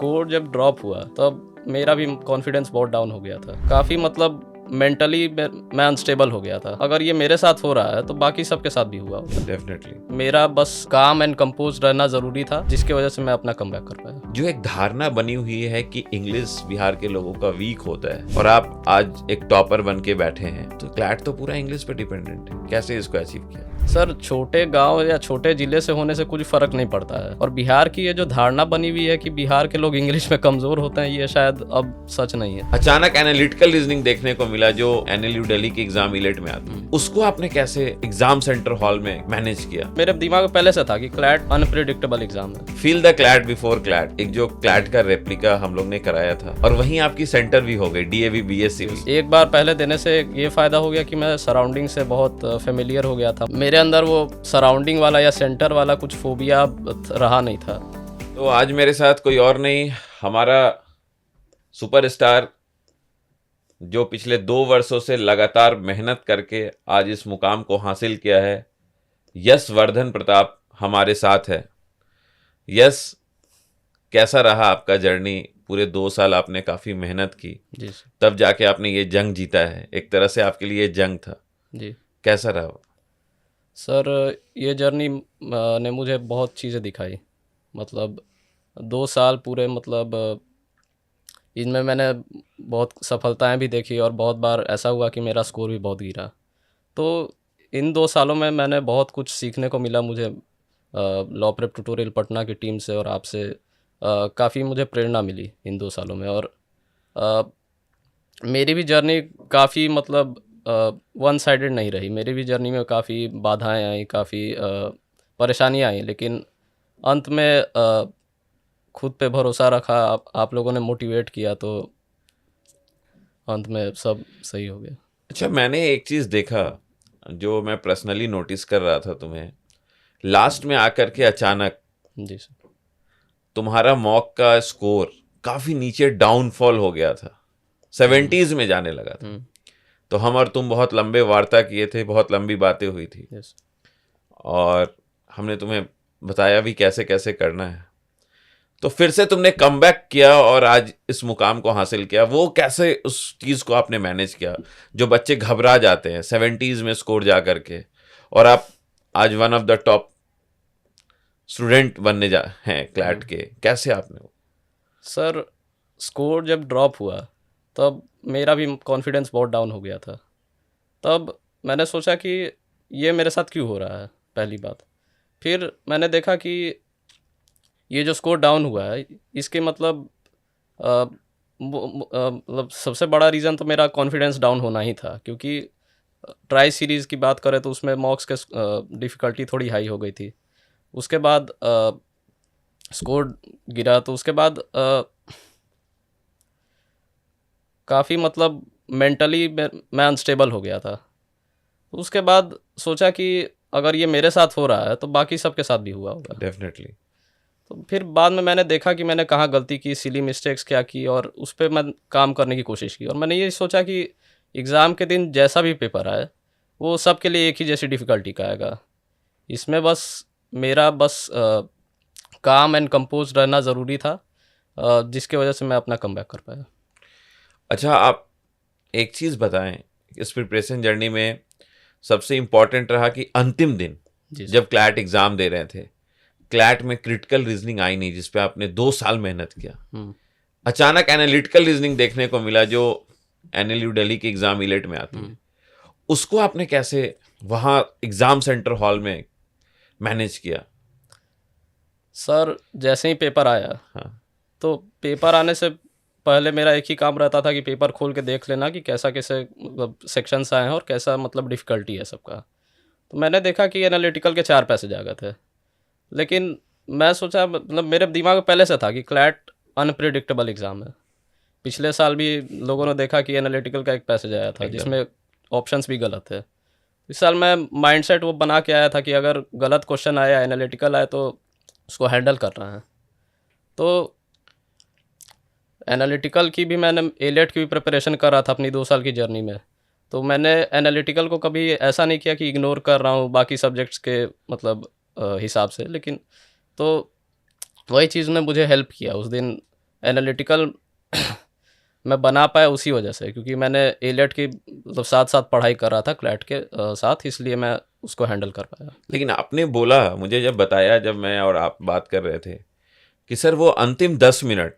Score जब drop हुआ तब मेरा भी कॉन्फिडेंस बहुत डाउन हो गया था। काफ़ी मतलब मेंटली मैं अनस्टेबल हो गया था। अगर ये मेरे साथ हो रहा है तो बाकी सबके साथ भी हुआ होगा। डेफिनेटली। मेरा बस काम एंड कंपोज रहना ज़रूरी था, जिसकी वजह से मैं अपना कमबैक कर पाया। जो एक धारणा बनी हुई है कि इंग्लिश बिहार के लोगों का वीक होता है और आप आज एक टॉपर बन के बैठे हैं, तो क्लैट तो पूरा इंग्लिश पे डिपेंडेंट है। कैसे इसको अचीव किया? सर, छोटे गांव या छोटे जिले से होने से कुछ फर्क नहीं पड़ता है। और बिहार की ये जो धारणा बनी हुई है कि बिहार के लोग इंग्लिश में कमजोर होते हैं, ये शायद अब सच नहीं है। अचानक एनालिटिकल रीजनिंग देखने को मिला जो एनएलयू दिल्ली के एग्जाम इलेट में आती है, उसको आपने कैसे एग्जाम सेंटर हॉल में मैनेज किया? मेरे दिमाग में पहले से था कि क्लैट अनप्रिडिक्टेबल एग्जाम है। Feel the CLAT before CLAT, एक जो क्लैट का रेप्लिका हम लोग ने कराया था और वहीं आपकी सेंटर भी हो गई, डीएवी बीएससी भी। एक बार पहले देने से ये फायदा हो गया कि मैं सराउंडिंग से बहुत फेमिलियर हो गया था। मेरे अंदर वो सराउंडिंग वाला या सेंटर वाला कुछ फोबिया रहा नहीं था। तो आज मेरे साथ कोई और नहीं, हमारा सुपरस्टार जो पिछले 2 वर्षों से लगातार मेहनत करके आज इस मुकाम को हासिल किया है, यश वर्धन प्रताप हमारे साथ है। यश, कैसा रहा आपका जर्नी? पूरे 2 साल आपने काफ़ी मेहनत की, जी सर। तब जाके आपने ये जंग जीता है। एक तरह से आपके लिए ये जंग था। जी कैसा रहा वो? सर, ये जर्नी ने मुझे बहुत चीज़ें दिखाई। मतलब 2 साल पूरे, मतलब इनमें मैंने बहुत सफलताएं भी देखी और बहुत बार ऐसा हुआ कि मेरा स्कोर भी बहुत गिरा। तो इन 2 सालों में मैंने बहुत कुछ सीखने को मिला मुझे। लॉ प्रेप ट्यूटोरियल पटना की टीम से और आपसे काफ़ी मुझे प्रेरणा मिली इन 2 सालों में। और अ, मेरी भी जर्नी काफ़ी मतलब वन साइडेड नहीं रही। मेरी भी जर्नी में काफ़ी बाधाएं आई, काफ़ी परेशानियां आई, लेकिन अंत में खुद पे भरोसा रखा, आप लोगों ने मोटिवेट किया, तो अंत में सब सही हो गया। अच्छा, मैंने एक चीज़ देखा जो मैं पर्सनली नोटिस कर रहा था तुम्हें, लास्ट में आकर के अचानक जी सर। तुम्हारा मॉक का स्कोर काफ़ी नीचे डाउनफॉल हो गया था, 70s में जाने लगा था। तो हम और तुम बहुत लंबे वार्ता किए थे, बहुत लंबी बातें हुई थी यस। और हमने तुम्हें बताया भी कैसे कैसे करना है। तो फिर से तुमने कमबैक किया और आज इस मुकाम को हासिल किया। वो कैसे उस चीज़ को आपने मैनेज किया? जो बच्चे घबरा जाते हैं 70s में स्कोर जा करके, और आप आज one of the top student बनने जा हैं क्लैट के, कैसे आपने वो? सर, स्कोर जब ड्रॉप हुआ तब मेरा भी कॉन्फिडेंस बहुत डाउन हो गया था। तब मैंने सोचा कि ये मेरे साथ क्यों हो रहा है, पहली बात। फिर मैंने देखा कि ये जो स्कोर डाउन हुआ है, इसके मतलब मतलब सबसे बड़ा रीज़न तो मेरा कॉन्फिडेंस डाउन होना ही था। क्योंकि ट्राई सीरीज़ की बात करें तो उसमें मॉक्स के डिफ़िकल्टी थोड़ी हाई हो गई थी। उसके बाद स्कोर गिरा, तो उसके बाद काफ़ी मतलब मेंटली मैं अनस्टेबल हो गया था। तो उसके बाद सोचा कि अगर ये मेरे साथ हो रहा है तो बाकी सबके साथ भी हुआ होगा। डेफिनेटली। तो फिर बाद में मैंने देखा कि मैंने कहाँ गलती की, सिली मिस्टेक्स क्या की, और उस पर मैं काम करने की कोशिश की। और मैंने ये सोचा कि एग्ज़ाम के दिन जैसा भी पेपर आए वो सब के लिए एक ही जैसी डिफ़िकल्टी का आएगा। इसमें बस मेरा काम एंड कंपोज रहना ज़रूरी था, जिसके वजह से मैं अपना कमबैक कर पाया। अच्छा, आप एक चीज़ बताएं, इस प्रिपरेशन जर्नी में सबसे इम्पोर्टेंट रहा कि अंतिम दिन जब क्लैट एग्ज़ाम दे रहे थे, क्लैट में क्रिटिकल रीजनिंग आई नहीं, जिस पे आपने 2 साल मेहनत किया। अचानक एनालिटिकल रीजनिंग देखने को मिला जो एनएलयू दिल्ली के एग्जाम इलेट में आती है। उसको आपने कैसे वहाँ एग्जाम सेंटर हॉल में मैनेज किया? सर, जैसे ही पेपर आया, हाँ। तो पेपर आने से पहले मेरा एक ही काम रहता था कि पेपर खोल के देख लेना कि कैसा कैसे मतलब सेक्शंस आए हैं और कैसा मतलब डिफ़िकल्टी है सबका। तो मैंने देखा कि एनालिटिकल के 4 पैसेज आ गए थे। लेकिन मैं सोचा, मतलब मेरे दिमाग में पहले से था कि क्लैट अनप्रिडिक्टेबल एग्ज़ाम है। पिछले साल भी लोगों ने देखा कि एनालिटिकल का एक पैसेज आया था जिसमें ऑप्शंस भी गलत थे। इस साल मैं माइंडसेट वो बना के आया था कि अगर गलत क्वेश्चन आया, एनालिटिकल आए, तो उसको हैंडल करना है। तो एनालिटिकल की भी मैंने एलेट की भी प्रिपरेशन कर रहा था अपनी 2 साल की जर्नी में। तो मैंने एनालिटिकल को कभी ऐसा नहीं किया कि इग्नोर कर रहा हूँ बाकी सब्जेक्ट्स के हिसाब से। लेकिन तो वही चीज़ ने मुझे हेल्प किया उस दिन। एनालिटिकल मैं बना पाया उसी वजह से, क्योंकि मैंने एलेट की मतलब साथ साथ पढ़ाई कर रहा था क्लैट के साथ, इसलिए मैं उसको हैंडल कर पाया। लेकिन आपने बोला, मुझे जब बताया, जब मैं और आप बात कर रहे थे कि सर वो अंतिम 10 मिनट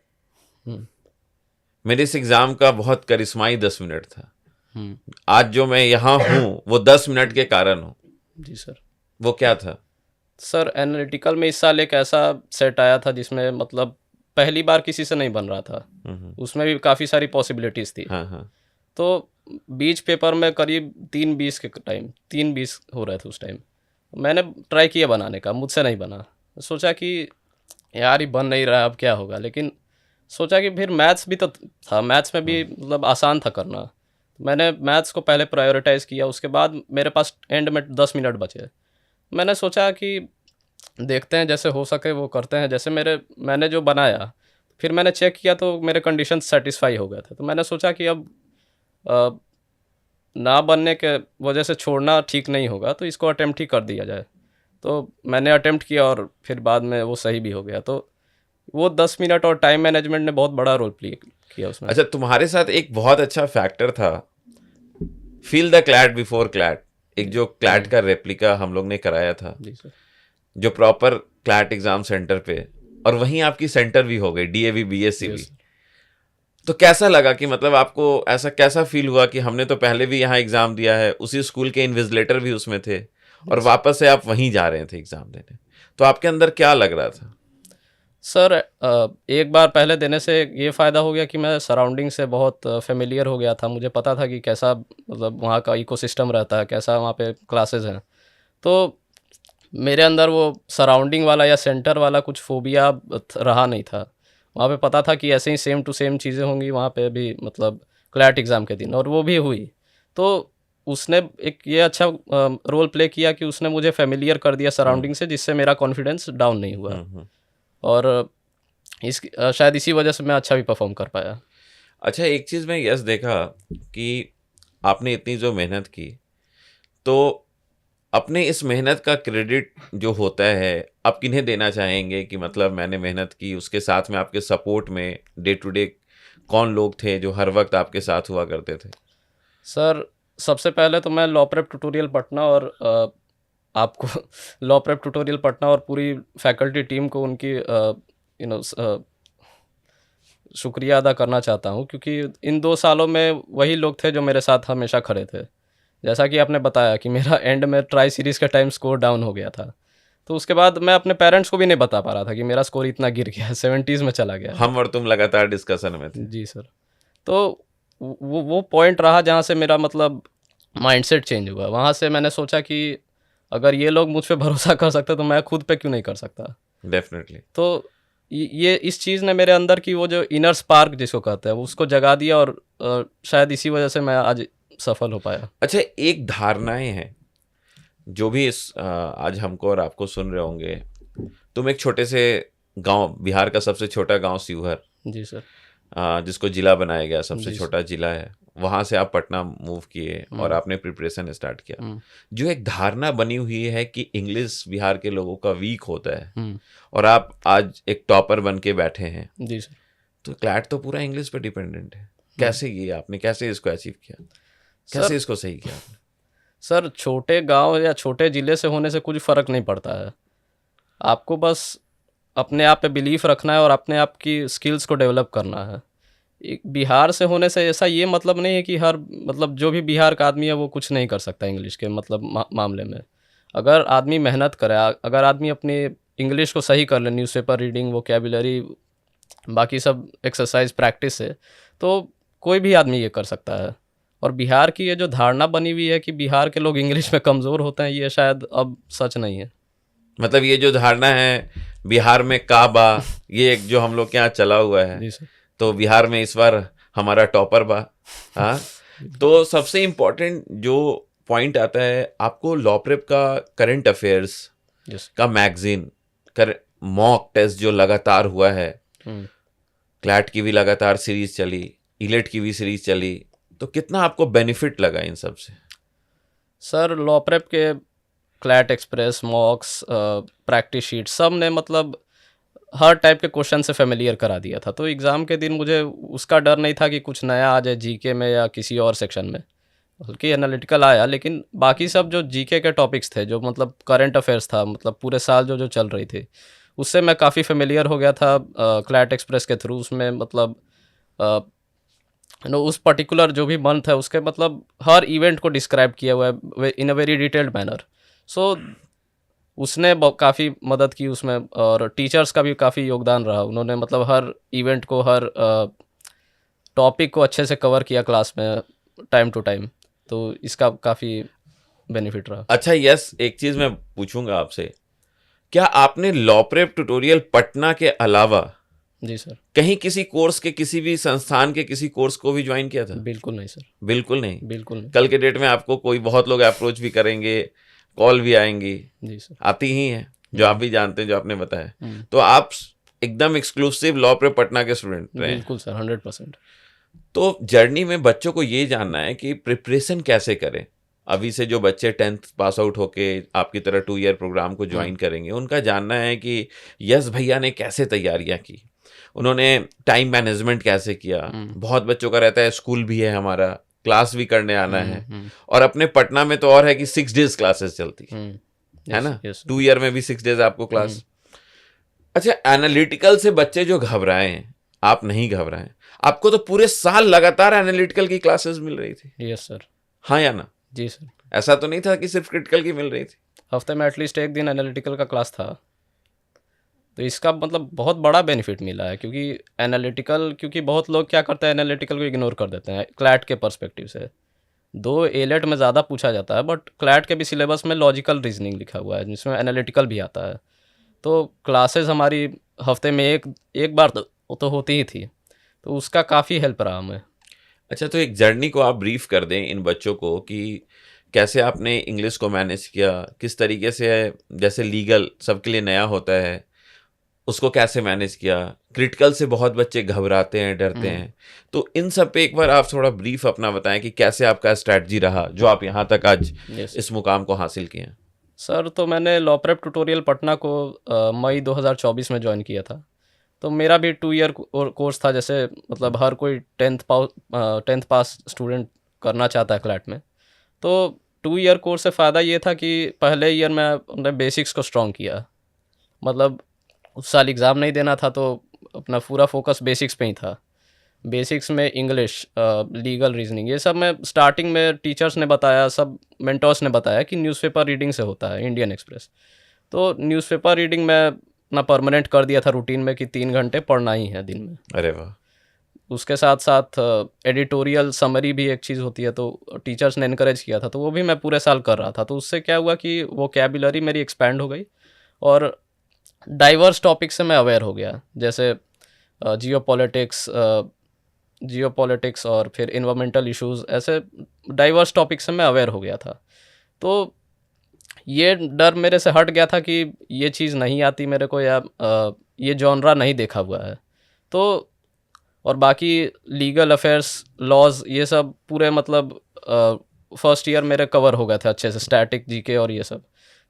हम्म, मेरे इस एग्ज़ाम का बहुत करिश्माई 10 मिनट था। हम्म, आज जो मैं यहाँ हूँ वो 10 मिनट के कारण हूँ। जी सर। वो क्या था? सर एनालिटिकल में इस साल एक ऐसा सेट आया था जिसमें मतलब पहली बार किसी से नहीं बन रहा था, उसमें भी काफ़ी सारी पॉसिबिलिटीज़ थी। हाँ हाँ। तो बीच पेपर में करीब 3:20 के टाइम 3:20 हो रहे थे उस टाइम, मैंने ट्राई किया बनाने का, मुझसे नहीं बना। सोचा कि यार ये बन नहीं रहा है, अब क्या होगा। लेकिन सोचा कि फिर मैथ्स भी तो था, मैथ्स में भी मतलब आसान था करना। मैंने मैथ्स को पहले प्रायोरिटाइज़ किया, उसके बाद मेरे पास एंड में 10 मिनट बचे। मैंने सोचा कि देखते हैं, जैसे हो सके वो करते हैं। जैसे मैंने जो बनाया, फिर मैंने चेक किया तो मेरे कंडीशन सेटिस्फाई हो गए थे। तो मैंने सोचा कि अब अ, ना बनने के वजह से छोड़ना ठीक नहीं होगा, तो इसको अटेम्प्ट ही कर दिया जाए। तो मैंने अटेम्प्ट किया और फिर बाद में वो सही भी हो गया। तो वो 10 मिनट और टाइम मैनेजमेंट ने बहुत बड़ा रोल प्ले किया उसमें। अच्छा, तुम्हारे साथ एक बहुत अच्छा फैक्टर था, feel the CLAT before CLAT. एक जो क्लैट का रेप्लिका हम लोग ने कराया था, जी सर। जो प्रॉपर क्लैट एग्जाम सेंटर पे, और वहीं आपकी सेंटर भी हो गई, डीएवी बीएससी भी। यस। तो कैसा लगा कि मतलब आपको ऐसा कैसा फील हुआ कि हमने तो पहले भी यहाँ एग्जाम दिया है, उसी स्कूल के इन्विजिलेटर भी उसमें थे, और वापस से आप वहीं जा रहे थे एग्जाम देने? तो आपके अंदर क्या लग रहा था? सर एक बार पहले देने से ये फ़ायदा हो गया कि मैं सराउंडिंग से बहुत फेमिलियर हो गया था। मुझे पता था कि कैसा मतलब वहाँ का इकोसिस्टम रहता है, कैसा वहाँ पे क्लासेस हैं। तो मेरे अंदर वो सराउंडिंग वाला या सेंटर वाला कुछ फ़ोबिया रहा नहीं था। वहाँ पे पता था कि ऐसे ही सेम टू सेम चीज़ें होंगी वहाँ पे भी, मतलब क्लैट एग्ज़ाम के दिन, और वो भी हुई। तो उसने एक ये अच्छा रोल प्ले किया कि उसने मुझे फेमिलियर कर दिया सराउंडिंग से, जिससे मेरा कॉन्फिडेंस डाउन नहीं हुआ। और शायद इसी वजह से मैं अच्छा भी परफॉर्म कर पाया। अच्छा, एक चीज़ मैं यस देखा कि आपने इतनी जो मेहनत की, तो अपने इस मेहनत का क्रेडिट जो होता है, आप किन्हें देना चाहेंगे कि मतलब मैंने मेहनत की, उसके साथ में आपके सपोर्ट में डे टू डे कौन लोग थे जो हर वक्त आपके साथ हुआ करते थे? सर सबसे पहले तो मैं लॉ प्रेप ट्यूटोरियल पटना और आपको लॉ प्रेप ट्यूटोरियल पटना और पूरी फैकल्टी टीम को उनकी यू नो शुक्रिया अदा करना चाहता हूँ, क्योंकि इन 2 सालों में वही लोग थे जो मेरे साथ हमेशा खड़े थे। जैसा कि आपने बताया कि मेरा एंड में ट्राई सीरीज़ का टाइम स्कोर डाउन हो गया था, तो उसके बाद मैं अपने पेरेंट्स को भी नहीं बता पा रहा था कि मेरा स्कोर इतना गिर गया है, 70s में चला गया है। हम और तुम लगातार डिस्कशन में थे। जी सर। तो वो पॉइंट रहा जहाँ से मेरा मतलब माइंडसेट चेंज हुआ। वहाँ से मैंने सोचा कि अगर ये लोग मुझ पे भरोसा कर सकते तो मैं खुद पे क्यों नहीं कर सकता। डेफिनेटली। तो ये इस चीज़ ने मेरे अंदर की वो जो इनर स्पार्क जिसको कहते हैं, उसको जगा दिया, और शायद इसी वजह से मैं आज सफल हो पाया। अच्छा, एक धारणाएं हैं जो भी आज हमको और आपको सुन रहे होंगे। तुम एक छोटे से गांव, बिहार का सबसे छोटा गांव शिवहर, जी सर। जिसको जिला बनाया गया, सबसे जी छोटा जिला है, वहां से आप पटना मूव किए और आपने प्रिपरेशन स्टार्ट किया। जो एक धारणा बनी हुई है कि इंग्लिश बिहार के लोगों का वीक होता है, और आप आज एक टॉपर बन के बैठे हैं। जी सर। तो क्लैट तो पूरा इंग्लिश पे डिपेंडेंट है। कैसे ये आपने कैसे इसको अचीव किया, सर कैसे इसको सही किया आपने? सर छोटे गांव या छोटे ज़िले से होने से कुछ फ़र्क नहीं पड़ता है। आपको बस अपने आप पे बिलीफ रखना है और अपने आप की स्किल्स को डेवलप करना है। एक बिहार से होने से ऐसा ये मतलब नहीं है कि हर मतलब जो भी बिहार का आदमी है वो कुछ नहीं कर सकता इंग्लिश के मतलब मामले में। अगर आदमी मेहनत करे, अगर आदमी अपनी इंग्लिश को सही कर ले, न्यूज़पेपर रीडिंग, वोकैबुलरी, बाकी सब एक्सरसाइज प्रैक्टिस से, तो कोई भी आदमी ये कर सकता है। और बिहार की ये जो धारणा बनी हुई है कि बिहार के लोग इंग्लिश में कमज़ोर होते हैं, ये शायद अब सच नहीं है। मतलब ये जो धारणा है बिहार में काबा, ये एक जो हम लोग के यहाँ चला हुआ है, जी सर। तो बिहार में इस बार हमारा टॉपर बा। हाँ। तो सबसे इम्पोर्टेंट जो पॉइंट आता है, आपको लॉ प्रेप का करंट अफेयर्स यस। का मैगजीन, कर मॉक टेस्ट जो लगातार हुआ है, क्लैट की भी लगातार सीरीज चली, इलेट की भी सीरीज चली, तो कितना आपको बेनिफिट लगा इन सब से? सर लॉ प्रेप के क्लैट एक्सप्रेस, मॉक्स, प्रैक्टिस शीट, सब ने मतलब हर टाइप के क्वेश्चन से फेमिलियर करा दिया था, तो एग्ज़ाम के दिन मुझे उसका डर नहीं था कि कुछ नया आ जाए जीके में या किसी और सेक्शन में। बल्कि एनालिटिकल आया, लेकिन बाकी सब जो जीके के टॉपिक्स थे, जो मतलब करंट अफेयर्स था, मतलब पूरे साल जो जो चल रही थी, उससे मैं काफ़ी फेमिलियर हो गया था क्लैट एक्सप्रेस के थ्रू। उसमें मतलब उस पर्टिकुलर जो भी मंथ है उसके मतलब हर इवेंट को डिस्क्राइब किया हुआ है इन अ वेरी डिटेल्ड मैनर। सो उसने काफ़ी मदद की उसमें, और टीचर्स का भी काफ़ी योगदान रहा। उन्होंने मतलब हर इवेंट को, हर टॉपिक को अच्छे से कवर किया क्लास में टाइम टू टाइम, तो इसका काफ़ी बेनिफिट रहा। अच्छा यस, एक चीज मैं पूछूंगा आपसे, क्या आपने लॉ प्रेप ट्यूटोरियल पटना के अलावा जी सर। कहीं किसी कोर्स के, किसी भी संस्थान के किसी कोर्स को भी ज्वाइन किया था? बिल्कुल नहीं सर। बिल्कुल नहीं? बिल्कुल नहीं। कल के डेट में आपको कोई बहुत लोग अप्रोच भी करेंगे, कॉल भी आएंगी, जी सर। आती ही हैं, जो आप भी जानते हैं, जो आपने बताया। हम्म। तो आप एकदम एक्सक्लूसिव लॉ प्रेप पटना के स्टूडेंट रहे हैं। बिल्कुल सर, 100%। तो जर्नी में बच्चों को ये जानना है कि प्रिपरेशन कैसे करें। अभी से जो बच्चे 10th पास आउट होके आपकी तरह 2 ईयर प्रोग्राम को ज्वाइन करेंगे, उनका जानना है कि यस भैया ने कैसे तैयारियां की, उन्होंने टाइम मैनेजमेंट कैसे किया। बहुत बच्चों का रहता है स्कूल भी है हमारा, क्लास भी करने आना है, और अपने पटना में तो और है कि 6 days क्लासेस चलती है ना, 2 ईयर में भी 6 days आपको क्लास। अच्छा, एनालिटिकल से बच्चे जो घबराए हैं, आप नहीं घबराए, आपको तो पूरे साल लगातार एनालिटिकल की क्लासेस मिल रही थी। Yes sir. हाँ या ना? जी सर। ऐसा तो नहीं था कि सिर्फ क्रिटिकल की मिल रही थी? हफ्ते में एटलीस्ट एक दिन एनालिटिकल का क्लास था। तो इसका मतलब बहुत बड़ा बेनिफिट मिला है, क्योंकि एनालिटिकल, क्योंकि बहुत लोग क्या करते हैं, एनालिटिकल को इग्नोर कर देते हैं क्लैट के पर्सपेक्टिव से। दो एलेट में ज़्यादा पूछा जाता है, बट क्लैट के भी सिलेबस में लॉजिकल रीजनिंग लिखा हुआ है, जिसमें एनालिटिकल भी आता है। तो क्लासेस हमारी हफ्ते में एक एक बार तो होती ही थी, तो उसका काफ़ी हेल्प रहा हमें। अच्छा, तो एक जर्नी को आप ब्रीफ कर दें इन बच्चों को कि कैसे आपने इंग्लिश को मैनेज किया, किस तरीके से, जैसे लीगल सबके लिए नया होता है, उसको कैसे मैनेज किया। क्रिटिकल से बहुत बच्चे घबराते हैं, डरते हैं, तो इन सब पे एक बार आप थोड़ा ब्रीफ अपना बताएं कि कैसे आपका स्ट्रैटेजी रहा जो आप यहाँ तक आज इस मुकाम को हासिल किए हैं। सर, तो मैंने लॉ प्रेप ट्यूटोरियल पटना को मई 2024 में ज्वाइन किया था। तो मेरा भी 2 ईयर कोर्स था, जैसे मतलब हर कोई 10th पास स्टूडेंट करना चाहता है क्लैट में। तो 2 ईयर कोर्स से फ़ायदा ये था कि पहले ईयर में हमने बेसिक्स को स्ट्रॉन्ग किया। मतलब उस साल एग्ज़ाम नहीं देना था, तो अपना पूरा फोकस बेसिक्स पे ही था। बेसिक्स में इंग्लिश, लीगल, रीजनिंग, ये सब मैं स्टार्टिंग में टीचर्स ने बताया, सब मेंटर्स ने बताया कि न्यूज़पेपर रीडिंग से होता है, इंडियन एक्सप्रेस। तो न्यूज़पेपर रीडिंग मैं अपना परमानेंट कर दिया था रूटीन में कि 3 घंटे पढ़ना ही है दिन में। अरे वाह। उसके साथ साथ एडिटोरियल समरी भी एक चीज़ होती है, तो टीचर्स ने इनकरेज किया था, तो वो भी मैं पूरे साल कर रहा था। तो उससे क्या हुआ कि वोकैबुलरी मेरी एक्सपैंड हो गई, और डाइवर्स टॉपिक से मैं अवेयर हो गया, जैसे जियो पॉलिटिक्स और फिर इन्वायरमेंटल इश्यूज़, ऐसे डाइवर्स टॉपिक से मैं अवेयर हो गया था। तो ये डर मेरे से हट गया था कि ये चीज़ नहीं आती मेरे को, या ये जॉनरा नहीं देखा हुआ है। तो और बाकी लीगल अफेयर्स, लॉज, ये सब पूरे मतलब फर्स्ट ईयर मेरे कवर हो गए थे अच्छे से, स्टैटिक, जीके और ये सब।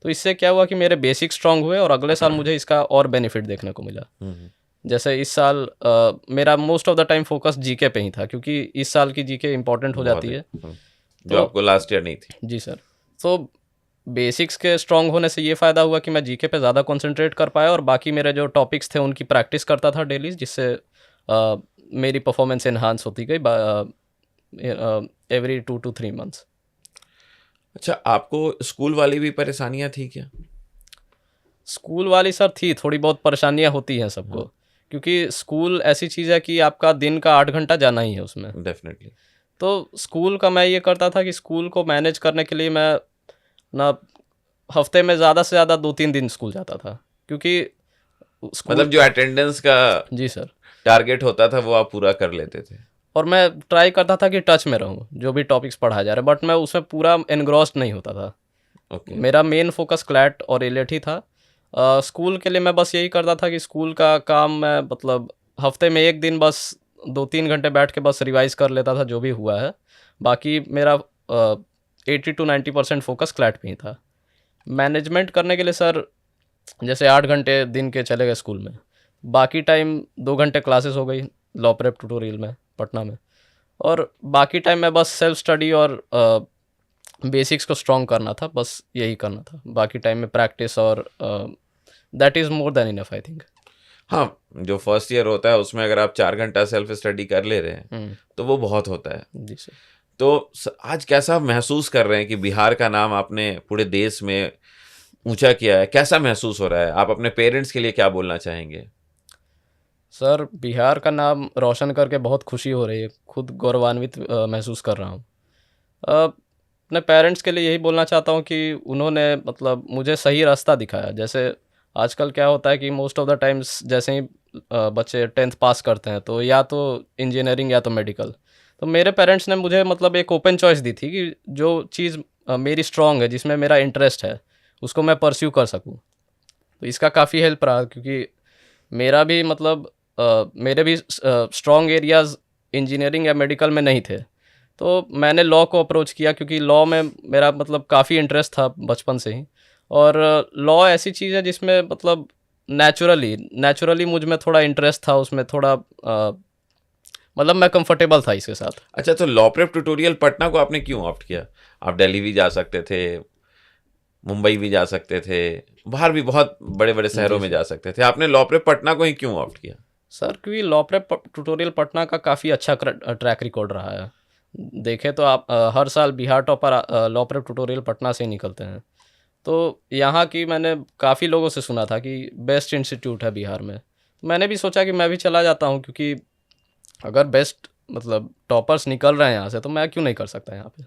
तो इससे क्या हुआ कि मेरे बेसिक स्ट्रांग हुए, और अगले साल मुझे इसका और बेनिफिट देखने को मिला। जैसे इस साल मेरा most of the time focus GK पे ही था, क्योंकि इस साल की जीके इंपॉर्टेंट हो जाती है, जो आपको लास्ट ईयर नहीं थी। जी सर। तो बेसिक्स के स्ट्रांग होने से ये फ़ायदा हुआ कि मैं जीके पे ज़्यादा कंसंट्रेट कर पाया, और बाकी मेरे जो टॉपिक्स थे उनकी प्रैक्टिस करता था डेली, जिससे मेरी परफॉर्मेंस इन्हांस होती गई एवरी 2 to 3 मंथ्स। अच्छा, आपको स्कूल वाली भी परेशानियां थी क्या? स्कूल वाली सर थी, थोड़ी बहुत परेशानियां होती हैं सबको, क्योंकि स्कूल ऐसी चीज़ है कि आपका दिन का 8 घंटा जाना ही है उसमें। डेफिनेटली। तो स्कूल का मैं ये करता था कि स्कूल को मैनेज करने के लिए मैं ना हफ्ते में ज़्यादा से ज़्यादा 2-3 दिन स्कूल जाता था, क्योंकि स्कूल, मतलब जो अटेंडेंस का जी सर, टारगेट होता था वो आप पूरा कर लेते थे। और मैं ट्राई करता था कि टच में रहूं जो भी टॉपिक्स पढ़ाया जा रहा है, बट मैं उसमें पूरा एनग्रॉस्ड नहीं होता था। ओके। मेरा मेन फोकस क्लैट और एलेट ही था। स्कूल के लिए मैं बस यही करता था कि स्कूल का काम मैं मतलब हफ्ते में एक दिन बस 2-3 घंटे बैठ के बस रिवाइज कर लेता था जो भी हुआ है। बाकी मेरा 80 to 90% फोकस क्लैट पे ही था। मैनेजमेंट करने के लिए सर, जैसे 8 घंटे दिन के चले गए स्कूल में, बाकी टाइम 2 घंटे क्लासेस हो गई लॉ प्रेप ट्यूटोरियल में पटना में, और बाकी टाइम में बस सेल्फ स्टडी और बेसिक्स को स्ट्रॉन्ग करना था, बस यही करना था। बाकी टाइम में प्रैक्टिस, और that is more than enough I think. हाँ, जो फर्स्ट ईयर होता है उसमें अगर आप 4 घंटा सेल्फ स्टडी कर ले रहे हैं तो वो बहुत होता है। जी सर। तो आज कैसा महसूस कर रहे हैं कि बिहार का नाम आपने पूरे देश में ऊंचा किया है? कैसा महसूस हो रहा है? आप अपने पेरेंट्स के लिए क्या बोलना चाहेंगे? सर, बिहार का नाम रोशन करके बहुत खुशी हो रही है, खुद गौरवान्वित महसूस कर रहा हूँ। अपने पेरेंट्स के लिए यही बोलना चाहता हूँ कि उन्होंने मतलब मुझे सही रास्ता दिखाया। जैसे आजकल क्या होता है कि मोस्ट ऑफ द टाइम्स जैसे ही बच्चे 10th पास करते हैं तो या तो इंजीनियरिंग या तो मेडिकल, तो मेरे पेरेंट्स ने मुझे मतलब एक ओपन चॉइस दी थी कि जो चीज़ मेरी स्ट्रांग है, जिसमें मेरा इंटरेस्ट है, उसको मैं परस्यू कर सकूँ। तो इसका काफ़ी हेल्प रहा, क्योंकि मेरा भी मतलब मेरे भी स्ट्रॉन्ग एरियाज़ इंजीनियरिंग या मेडिकल में नहीं थे, तो मैंने लॉ को अप्रोच किया, क्योंकि लॉ में मेरा मतलब काफ़ी इंटरेस्ट था बचपन से ही। और लॉ ऐसी चीज़ है जिसमें मतलब नेचुरली मुझ में थोड़ा इंटरेस्ट था, उसमें थोड़ा मतलब मैं कंफर्टेबल था इसके साथ। अच्छा, तो लॉ प्रेप ट्यूटोरियल पटना को आपने क्यों ऑप्ट किया? आप दिल्ली भी जा सकते थे, मुंबई भी जा सकते थे, बाहर भी बहुत बड़े बड़े शहरों में जा सकते थे, आपने लॉ प्रेप पटना को ही क्यों ऑप्ट किया? सर, क्योंकि लॉ प्रेप ट्यूटोरियल पटना का काफ़ी अच्छा ट्रैक रिकॉर्ड रहा है। देखें तो आप हर साल Bihar topper law prep tutorial Patna से ही निकलते हैं। तो यहाँ की मैंने काफ़ी लोगों से सुना था कि बेस्ट इंस्टीट्यूट है बिहार में। मैंने भी सोचा कि मैं भी चला जाता हूँ, क्योंकि अगर बेस्ट मतलब टॉपर्स निकल रहे हैं यहाँ से, तो मैं क्यों नहीं कर सकता यहाँ पे।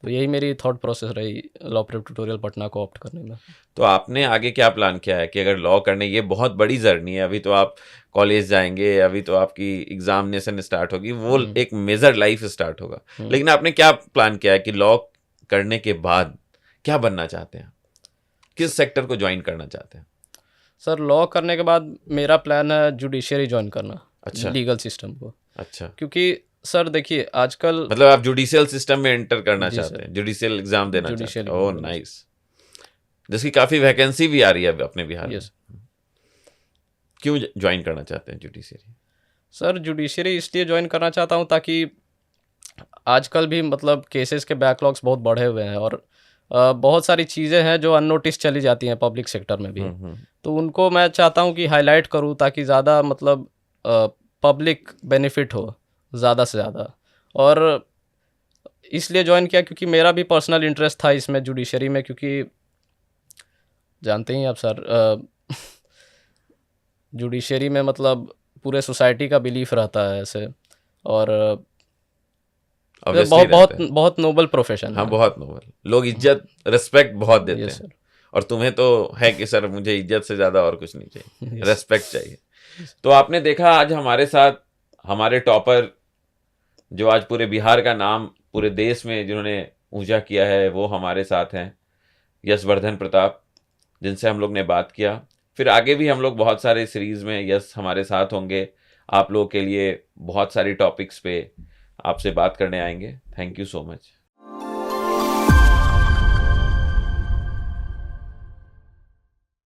तो यही मेरी थॉट प्रोसेस रही लॉ प्रेप ट्यूटोरियल पटना को ऑप्ट करने में। तो आपने आगे क्या प्लान किया है कि अगर लॉ करने, ये बहुत बड़ी जर्नी है, अभी तो आप कॉलेज जाएंगे, अभी तो आपकी एग्जामिनेशन स्टार्ट होगी, वो एक मेजर लाइफ स्टार्ट होगा, लेकिन आपने क्या प्लान किया है कि लॉ करने के बाद क्या बनना चाहते हैं? किस सेक्टर को ज्वाइन करना चाहते हैं? सर, लॉ करने के बाद मेरा प्लान है जुडिशियरी ज्वाइन करना। अच्छा। लीगल सिस्टम को। अच्छा, क्योंकि सर देखिए आजकल मतलब आप जुडिशियल सिस्टम में एंटर करना जी चाहते सर। हैं, जुडिशियल एग्जाम देना चाहते जुडिशियल हैं। ओह नाइस, जिसकी काफी वैकेंसी भी आ रही है अपने बिहार में। यस क्यों ज्वाइन करना चाहते हैं जुडिशियरी? सर, जुडिशियरी इसलिए ज्वाइन करना चाहता हूँ ताकि आजकल भी मतलब केसेस के बैकलॉग्स बहुत बढ़े हुए हैं, और बहुत सारी चीज़ें हैं जो अननोटिस चली जाती हैं पब्लिक सेक्टर में भी। तो उनको मैं चाहता हूँ कि हाईलाइट करूँ, ताकि ज़्यादा मतलब पब्लिक बेनिफिट हो ज़्यादा से ज़्यादा। और इसलिए ज्वाइन किया क्योंकि मेरा भी पर्सनल इंटरेस्ट था इसमें, जुडिशरी में, क्योंकि जानते ही आप सर जुडिशरी में मतलब पूरे सोसाइटी का बिलीफ रहता है ऐसे, और Obviously बहुत रहता है। बहुत नोबल प्रोफेशन हाँ, है। बहुत नोबल, लोग इज्जत रिस्पेक्ट बहुत देते यस हैं, सर। और तुम्हें तो है कि सर मुझे इज्जत से ज्यादा और कुछ नहीं चाहिए, Yes. रेस्पेक्ट चाहिए। तो आपने देखा आज हमारे साथ हमारे टॉपर, जो आज पूरे बिहार का नाम पूरे देश में जिन्होंने ऊंचा किया है, वो हमारे साथ हैं, यशवर्धन प्रताप, जिनसे हम लोग ने बात किया। फिर आगे भी हम लोग बहुत सारे सीरीज में यश हमारे साथ होंगे, आप लोगों के लिए बहुत सारी टॉपिक्स पे आपसे बात करने आएंगे। Thank you so much.